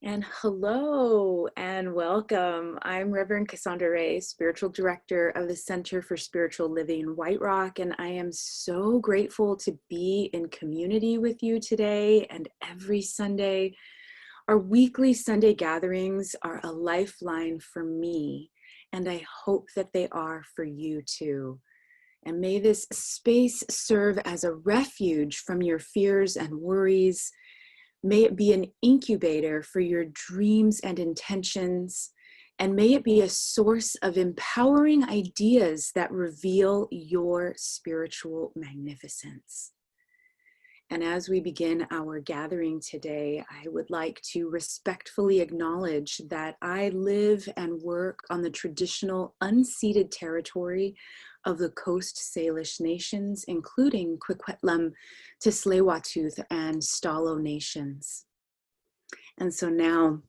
And hello and welcome. I'm Reverend Cassandra Rae, Spiritual Director of the Center for Spiritual Living in White Rock, and I am so grateful to be in community with you today and every Sunday. Our weekly Sunday gatherings are a lifeline for me, and I hope that they are for you too. And may this space serve as a refuge from your fears and worries. May it be an incubator for your dreams and intentions, and may it be a source of empowering ideas that reveal your spiritual magnificence. And as we begin our gathering today, I would like to respectfully acknowledge that I live and work on the traditional unceded territory of the Coast Salish nations, including Coquitlam, Tsleil-Waututh, and Stalo nations. And so now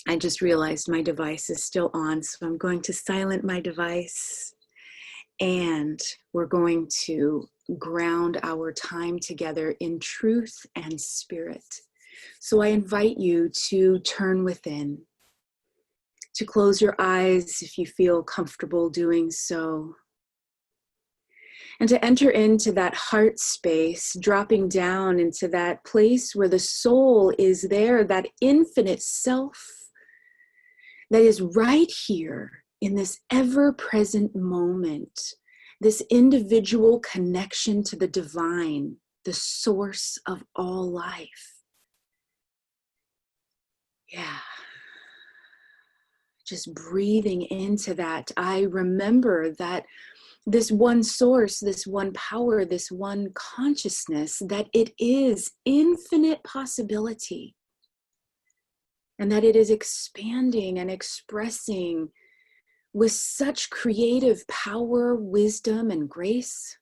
I just realized my device is still on, so I'm going to silence my device, and we're going to ground our time together in truth and spirit. So I invite you to turn within, to close your eyes if you feel comfortable doing so, and to enter into that heart space, dropping down into that place where the soul is there, that infinite self that is right here in this ever-present moment, this individual connection to the divine, the source of all life. Yeah. Just breathing into that, I remember that this one source, this one power, this one consciousness, that it is infinite possibility, and that it is expanding and expressing with such creative power, wisdom, and grace,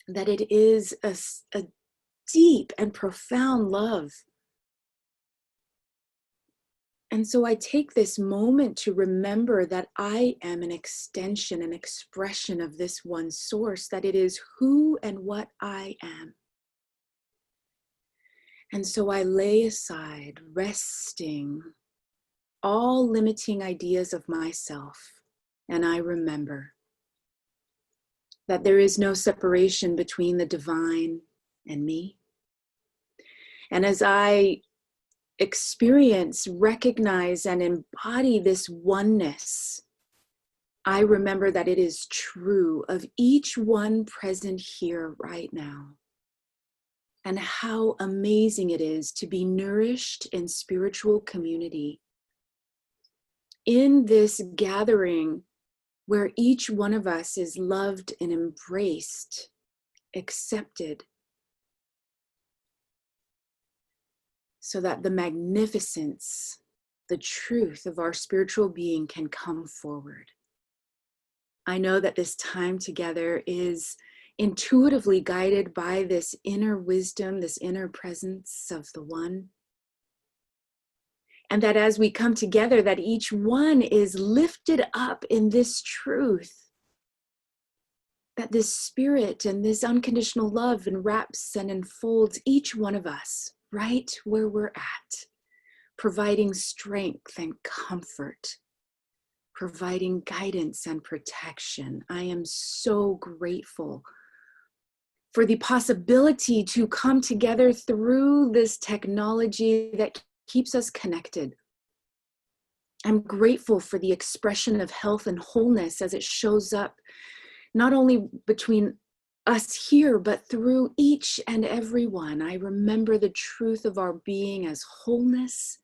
that it is a deep and profound love. And so I take this moment to remember that I am an extension, an expression of this one source, that it is who and what I am. And so I lay aside, resting all limiting ideas of myself, and I remember that there is no separation between the divine and me. And as I experience, recognize, and embody this oneness, I remember that it is true of each one present here right now. And how amazing it is to be nourished in spiritual community, in this gathering where each one of us is loved and embraced, accepted, so that the magnificence, the truth of our spiritual being can come forward. I know that this time together is intuitively guided by this inner wisdom, this inner presence of the One. And that as we come together, that each one is lifted up in this truth, that this spirit and this unconditional love enwraps and enfolds each one of us right where we're at, providing strength and comfort, providing guidance and protection. I am so grateful for the possibility to come together through this technology that keeps us connected. I'm grateful for the expression of health and wholeness as it shows up not only between us here, but through each and every one. I remember the truth of our being as wholeness,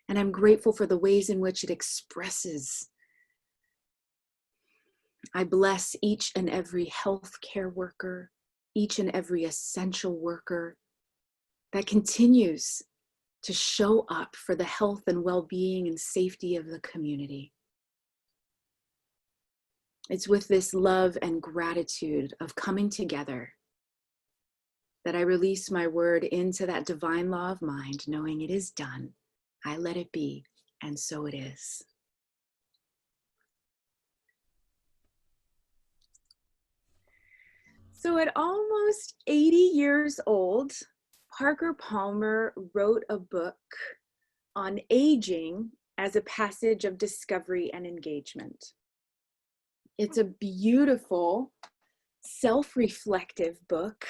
and I'm grateful for the ways in which it expresses. I bless each and every healthcare worker, each and every essential worker that continues to show up for the health and well-being and safety of the community. It's with this love and gratitude of coming together that I release my word into that divine law of mind, knowing it is done. I let it be, and so it is. So at almost 80 years old, Parker Palmer wrote a book on aging as a passage of discovery and engagement. It's a beautiful, self-reflective book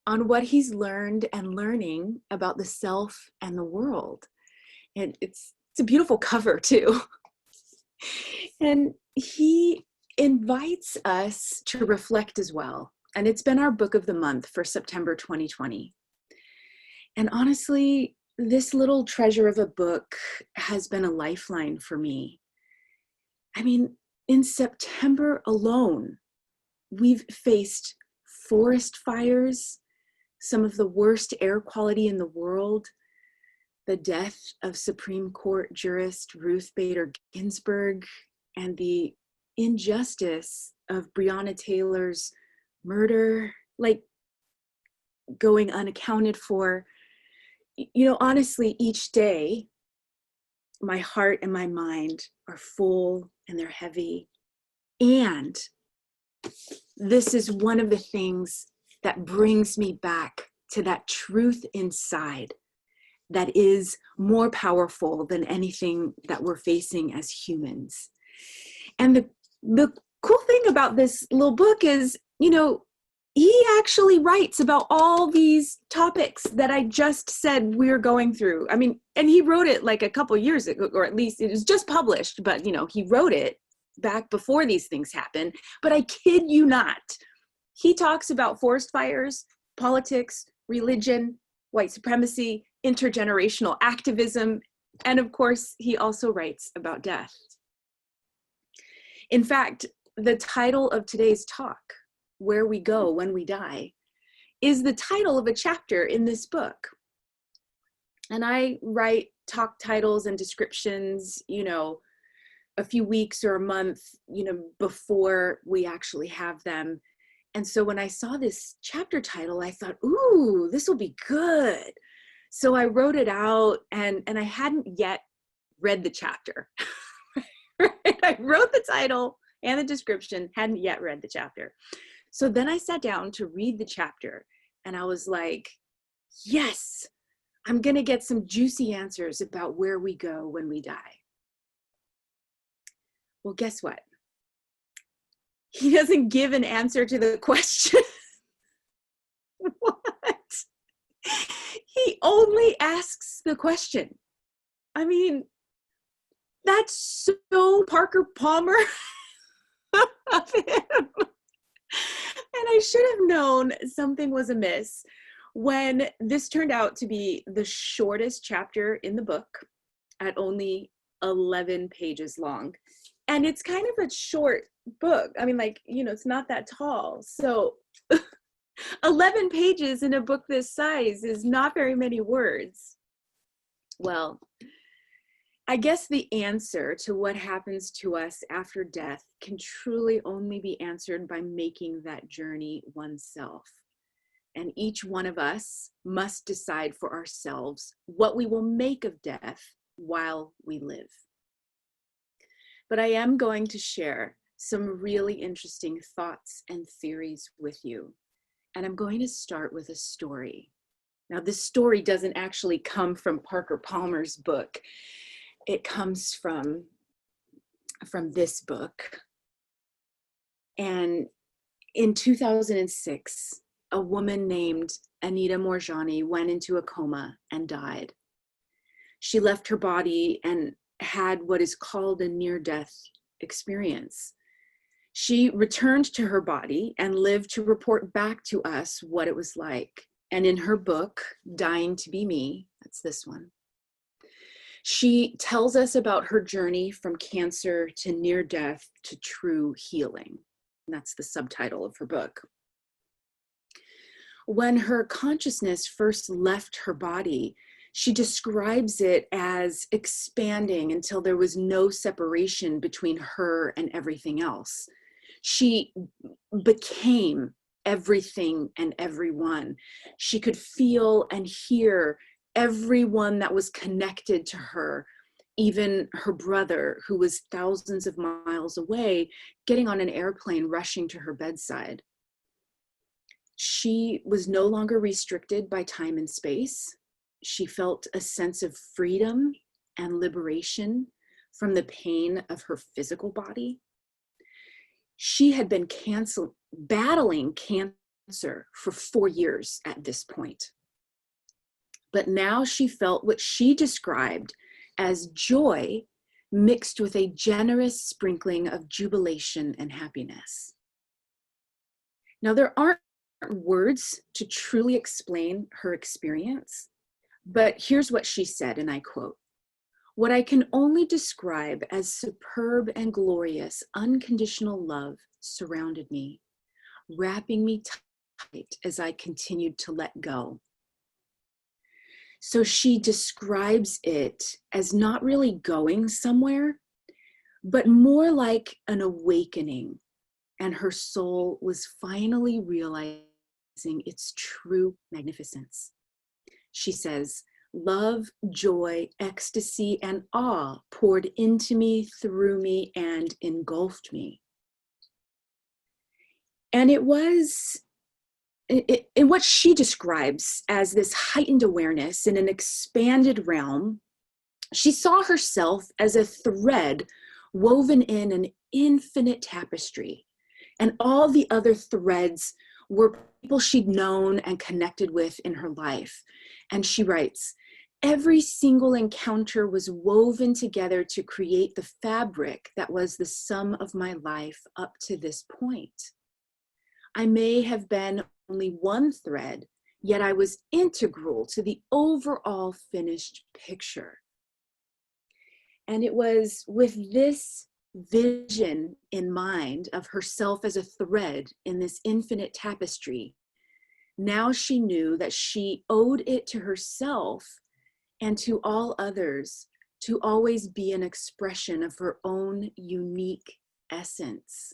on what he's learned and learning about the self and the world. And it's a beautiful cover too. And he invites us to reflect as well. And it's been our book of the month for September 2020. And honestly, this little treasure of a book has been a lifeline for me. I mean, in September alone, we've faced forest fires, some of the worst air quality in the world, the death of Supreme Court jurist Ruth Bader Ginsburg, and the injustice of Breonna Taylor's murder, like going unaccounted for. You know, honestly, each day, my heart and my mind are full and they're heavy. And this is one of the things that brings me back to that truth inside that is more powerful than anything that we're facing as humans. And the cool thing about this little book is, you know, he actually writes about all these topics that I just said we're going through. I mean, and he wrote it like a couple years ago, or at least it was just published, but you know, he wrote it back before these things happened. But I kid you not, he talks about forest fires, politics, religion, white supremacy, intergenerational activism, and of course, he also writes about death. In fact, the title of today's talk, Where We Go When We Die, is the title of a chapter in this book. And I write talk titles and descriptions, you know, a few weeks or a month, you know, before we actually have them. And so when I saw this chapter title, I thought, ooh, this will be good. So I wrote it out, and I hadn't yet read the chapter. I wrote the title and the description, hadn't yet read the chapter. So then I sat down to read the chapter, and I was like, yes, I'm going to get some juicy answers about where we go when we die. Well, guess what? He doesn't give an answer to the question. What? He only asks the question. I mean, that's so Parker Palmer of him. And I should have known something was amiss when this turned out to be the shortest chapter in the book at only 11 pages long. And it's kind of a short book. I mean, like, you know, it's not that tall. So 11 pages in a book this size is not very many words. Well, I guess the answer to what happens to us after death can truly only be answered by making that journey oneself. And each one of us must decide for ourselves what we will make of death while we live. But I am going to share some really interesting thoughts and theories with you. And I'm going to start with a story. Now, this story doesn't actually come from Parker Palmer's book. It comes from this book. And in 2006, a woman named Anita Morjani went into a coma and died. She left her body and had what is called a near-death experience. She returned to her body and lived to report back to us what it was like. And in her book, Dying to Be Me, that's this one, she tells us about her journey from cancer to near death to true healing. And that's the subtitle of her book. When her consciousness first left her body, she describes it as expanding until there was no separation between her and everything else. She became everything and everyone. She could feel and hear everyone that was connected to her, even her brother, who was thousands of miles away, getting on an airplane, rushing to her bedside. She was no longer restricted by time and space. she felt a sense of freedom and liberation from the pain of her physical body. She had been battling cancer for 4 years at this point. But now she felt what she described as joy mixed with a generous sprinkling of jubilation and happiness. Now, there aren't words to truly explain her experience, but here's what she said, and I quote, "What I can only describe as superb and glorious unconditional love surrounded me, wrapping me tight as I continued to let go." So she describes it as not really going somewhere, but more like an awakening, and her soul was finally realizing its true magnificence. She says, "Love, joy, ecstasy, and awe poured into me, through me, and engulfed me." And it was in what she describes as this heightened awareness in an expanded realm. She saw herself as a thread woven in an infinite tapestry, and all the other threads were people she'd known and connected with in her life. And she writes, "Every single encounter was woven together to create the fabric that was the sum of my life up to this point. I may have been only one thread, yet I was integral to the overall finished picture." And it was with this vision in mind of herself as a thread in this infinite tapestry, now she knew that she owed it to herself and to all others to always be an expression of her own unique essence.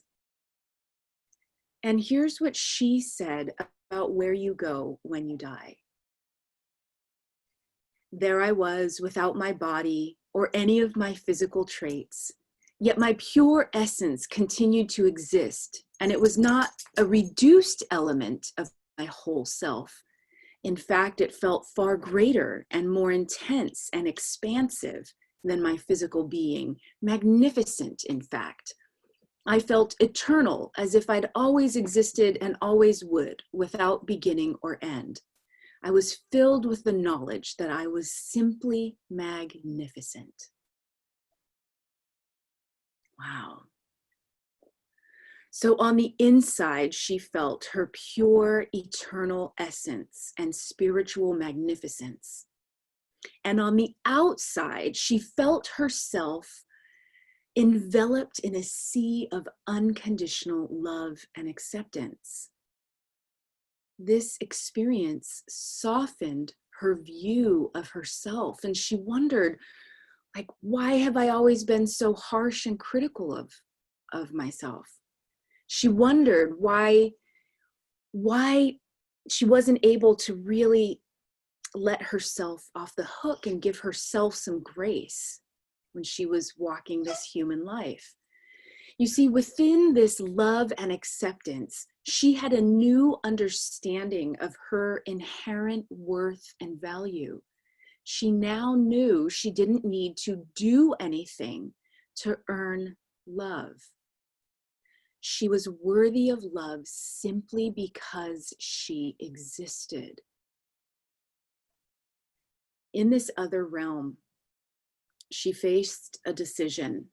And here's what she said about where you go when you die. "There I was without my body or any of my physical traits, yet my pure essence continued to exist, and it was not a reduced element of my whole self. In fact, it felt far greater and more intense and expansive than my physical being, magnificent, in fact. I felt eternal, as if I'd always existed and always would, without beginning or end. I was filled with the knowledge that I was simply magnificent." Wow. So on the inside, she felt her pure, eternal essence and spiritual magnificence. And on the outside, she felt herself enveloped in a sea of unconditional love and acceptance. This experience softened her view of herself, and she wondered, like, why have I always been so harsh and critical of myself? She wondered why she wasn't able to really let herself off the hook and give herself some grace when she was walking this human life. You see, within this love and acceptance, she had a new understanding of her inherent worth and value. She now knew she didn't need to do anything to earn love. She was worthy of love simply because she existed. In this other realm, she faced a decision.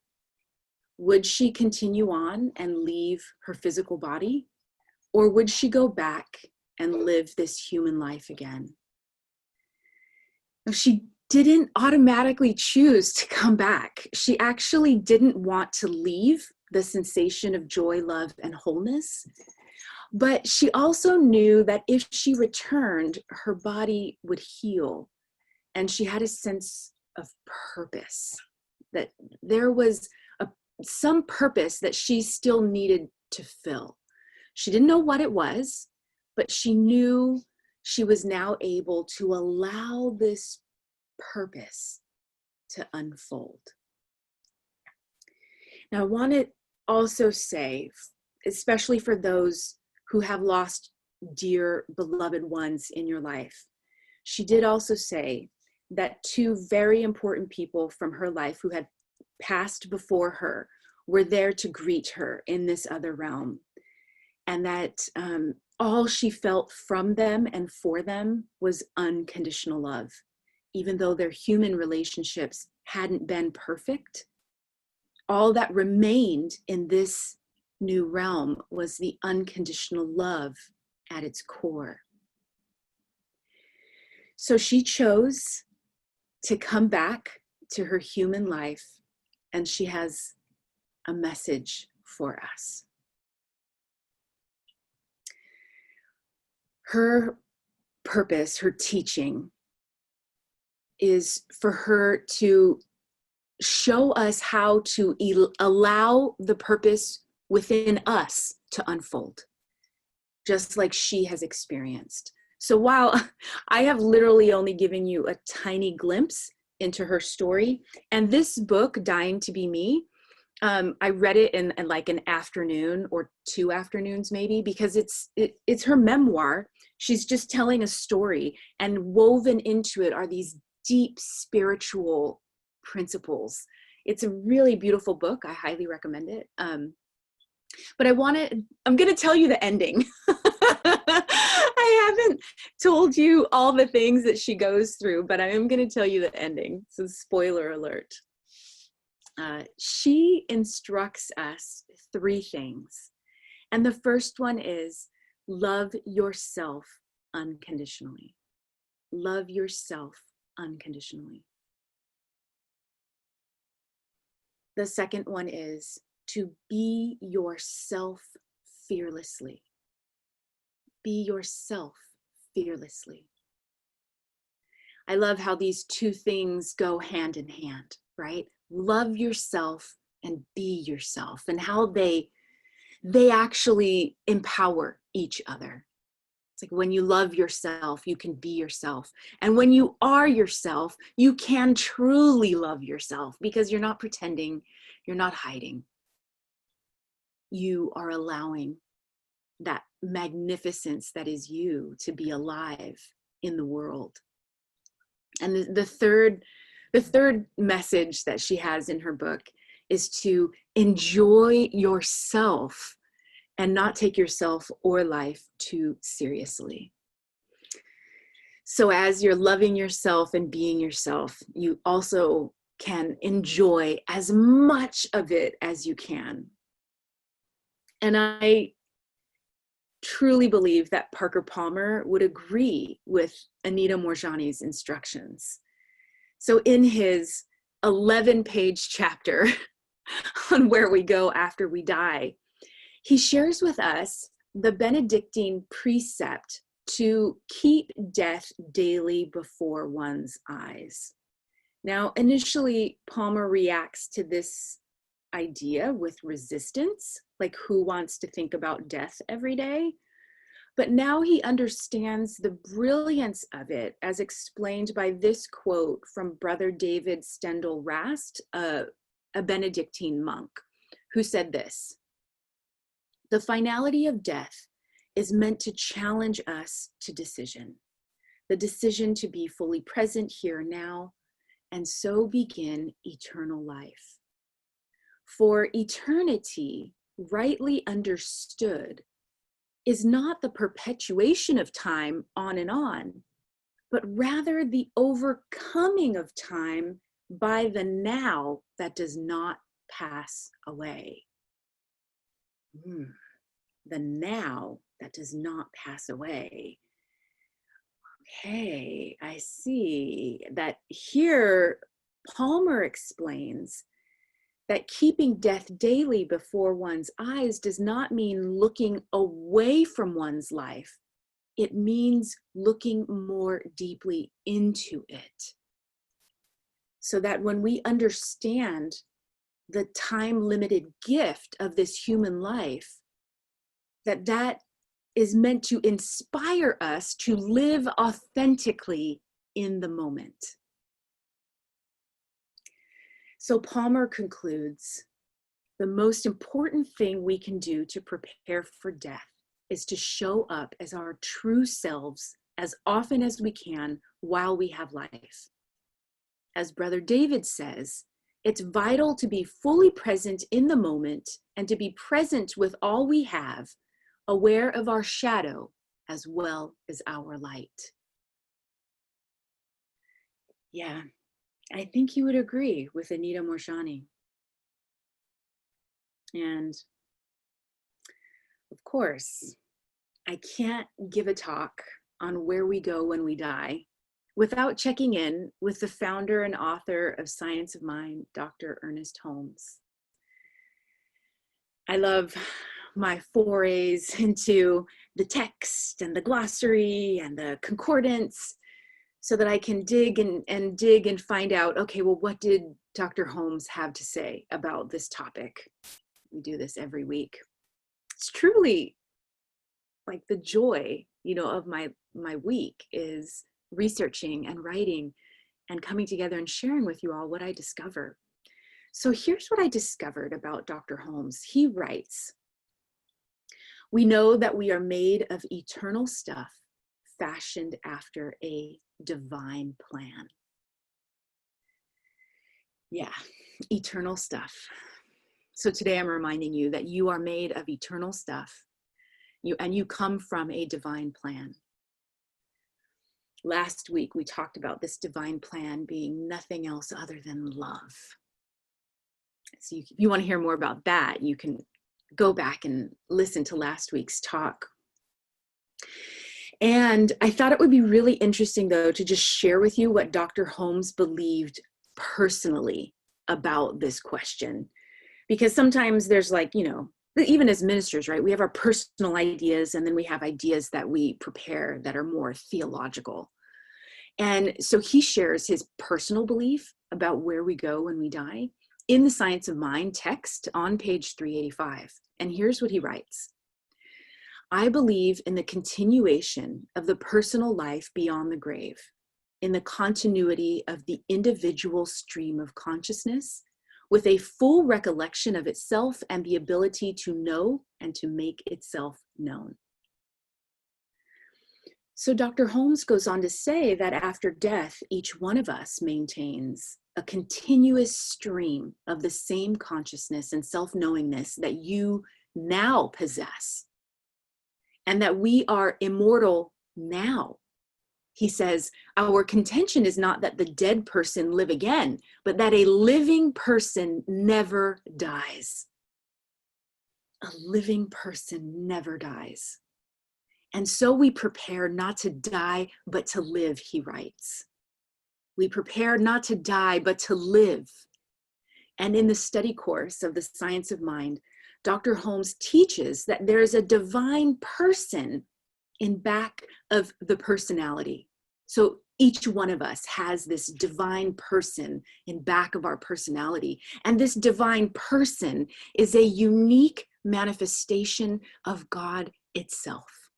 Would she continue on and leave her physical body, or would she go back and live this human life again? Now, she didn't automatically choose to come back. She actually didn't want to leave the sensation of joy, love, and wholeness. But she also knew that if she returned, her body would heal. And she had a sense of purpose, that there was some purpose that she still needed to fill. She didn't know what it was, but she knew she was now able to allow this purpose to unfold. Now, I want to also say, especially for those who have lost dear beloved ones in your life, she did also say that two very important people from her life who had passed before her were there to greet her in this other realm. And that all she felt from them and for them was unconditional love. Even though their human relationships hadn't been perfect, all that remained in this new realm was the unconditional love at its core. So she chose to come back to her human life, and she has a message for us. Her purpose, her teaching, is for her to show us how to allow the purpose within us to unfold, just like she has experienced. So while I have literally only given you a tiny glimpse into her story, and this book, Dying to Be Me, I read it in like an afternoon or 2 afternoons maybe, because it's her memoir. She's just telling a story, and woven into it are these deep spiritual principles. It's a really beautiful book. I highly recommend it. But I'm going to tell you the ending. I haven't told you all the things that she goes through, but I am going to tell you the ending. So spoiler alert. She instructs us 3 things. And the first one is love yourself unconditionally. Love yourself unconditionally. The second one is to be yourself fearlessly. Be yourself fearlessly. I love how these 2 things go hand in hand, right? Love yourself and be yourself, and how they actually empower each other. It's like when you love yourself, you can be yourself. And when you are yourself, you can truly love yourself, because you're not pretending, you're not hiding. You are allowing that magnificence that is you to be alive in the world. And the third message that she has in her book is to enjoy yourself and not take yourself or life too seriously. So as you're loving yourself and being yourself, you also can enjoy as much of it as you can. And I truly believe that Parker Palmer would agree with Anita Moorjani's instructions. So in his 11-page chapter on where we go after we die, he shares with us the Benedictine precept to keep death daily before one's eyes. Now, initially, Palmer reacts to this idea with resistance, like who wants to think about death every day? But now he understands the brilliance of it, as explained by this quote from Brother David Stendhal Rast, a Benedictine monk, who said this: "The finality of death is meant to challenge us to decision, the decision to be fully present here now, and so begin eternal life. For eternity, rightly understood, is not the perpetuation of time on and on, but rather the overcoming of time by the now that does not pass away." The now that does not pass away. Okay, I see that here Palmer explains that keeping death daily before one's eyes does not mean looking away from one's life. It means looking more deeply into it. So that when we understand the time-limited gift of this human life, that is meant to inspire us to live authentically in the moment. So Palmer concludes, the most important thing we can do to prepare for death is to show up as our true selves as often as we can while we have life. As Brother David says, it's vital to be fully present in the moment and to be present with all we have, aware of our shadow as well as our light. Yeah, I think you would agree with Anita Moorjani. And of course, I can't give a talk on where we go when we die without checking in with the founder and author of Science of Mind, Dr. Ernest Holmes. I love my forays into the text and the glossary and the concordance so that I can dig and find out, okay, well, what did Dr. Holmes have to say about this topic? We do this every week. It's truly like the joy, of my week is researching and writing and coming together and sharing with you all what I discover. So here's what I discovered about Dr. Holmes. He writes, "We know that we are made of eternal stuff fashioned after a divine plan." Yeah, eternal stuff. So today I'm reminding you that you are made of eternal stuff. You come from a divine plan. Last week, we talked about this divine plan being nothing else other than love. So if you want to hear more about that, you can go back and listen to last week's talk. And I thought it would be really interesting, though, to just share with you what Dr. Holmes believed personally about this question. Because sometimes there's even as ministers, right, we have our personal ideas and then we have ideas that we prepare that are more theological. And so he shares his personal belief about where we go when we die in the Science of Mind text on page 385. And here's what he writes. "I believe in the continuation of the personal life beyond the grave, in the continuity of the individual stream of consciousness, with a full recollection of itself and the ability to know and to make itself known." So Dr. Holmes goes on to say that after death, each one of us maintains a continuous stream of the same consciousness and self-knowingness that you now possess, and that we are immortal now. He says, our contention is not that the dead person live again, but that a living person never dies. A living person never dies. And so we prepare not to die, but to live, he writes. We prepare not to die, but to live. And in the study course of the Science of Mind, Dr. Holmes teaches that there is a divine person in back of the personality. So each one of us has this divine person in back of our personality. And this divine person is a unique manifestation of God itself.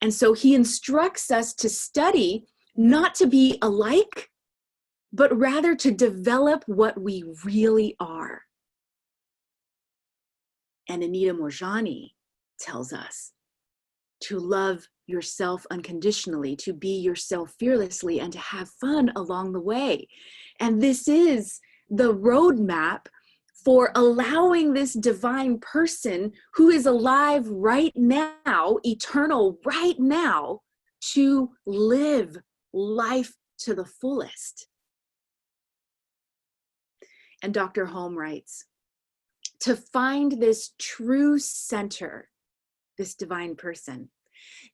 And so he instructs us to study not to be alike, but rather to develop what we really are. And Anita Moorjani tells us to love yourself unconditionally, to be yourself fearlessly, and to have fun along the way. And this is the roadmap for allowing this divine person who is alive right now, eternal right now, to live life to the fullest. And Dr. Holmes writes, to find this true center, this divine person,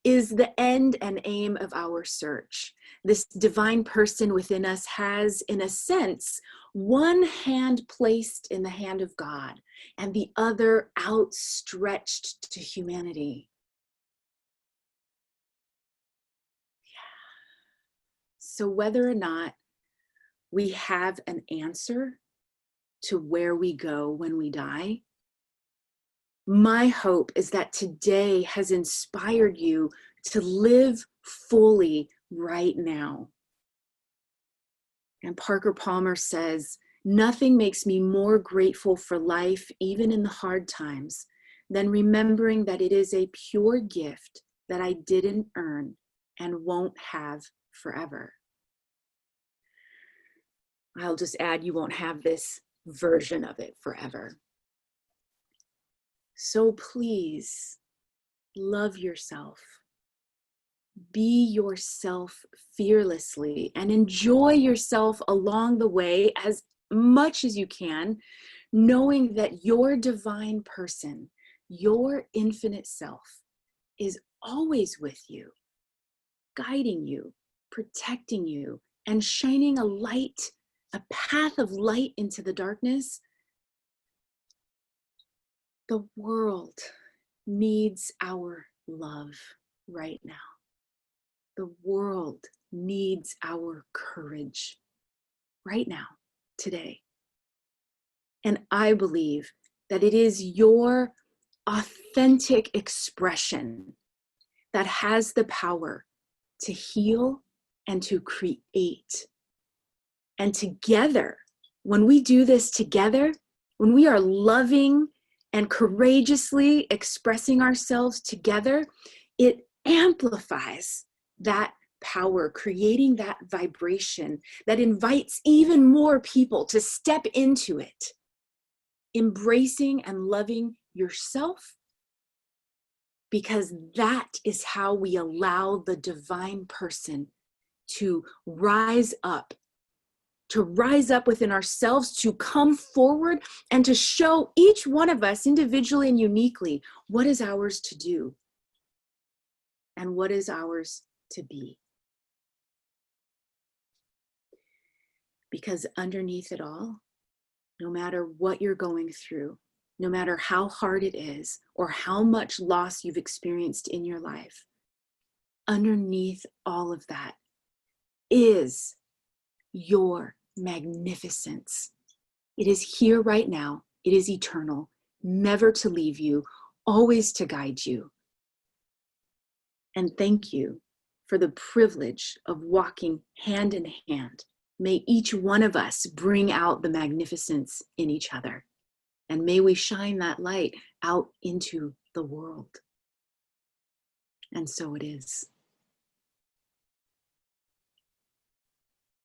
is the end and aim of our search. This divine person within us has, in a sense, one hand placed in the hand of God and the other outstretched to humanity. So whether or not we have an answer to where we go when we die, my hope is that today has inspired you to live fully right now. And Parker Palmer says, nothing makes me more grateful for life, even in the hard times, than remembering that it is a pure gift that I didn't earn and won't have forever. I'll just add, you won't have this version of it forever. So please love yourself. Be yourself fearlessly and enjoy yourself along the way as much as you can, knowing that your divine person, your infinite self, is always with you, guiding you, protecting you, and shining a light, a path of light into the darkness. The world needs our love right now. The world needs our courage right now, today. And I believe that it is your authentic expression that has the power to heal and to create. And together, when we do this together, when we are loving and courageously expressing ourselves together, it amplifies that power, creating that vibration that invites even more people to step into it, embracing and loving yourself, because that is how we allow the divine person to rise up within ourselves, to come forward and to show each one of us individually and uniquely what is ours to do and what is ours to be. Because underneath it all, no matter what you're going through, no matter how hard it is or how much loss you've experienced in your life, underneath all of that is your magnificence. It is here right now. It is eternal, never to leave you, always to guide you. And thank you for the privilege of walking hand in hand. May each one of us bring out the magnificence in each other. And may we shine that light out into the world. And so it is.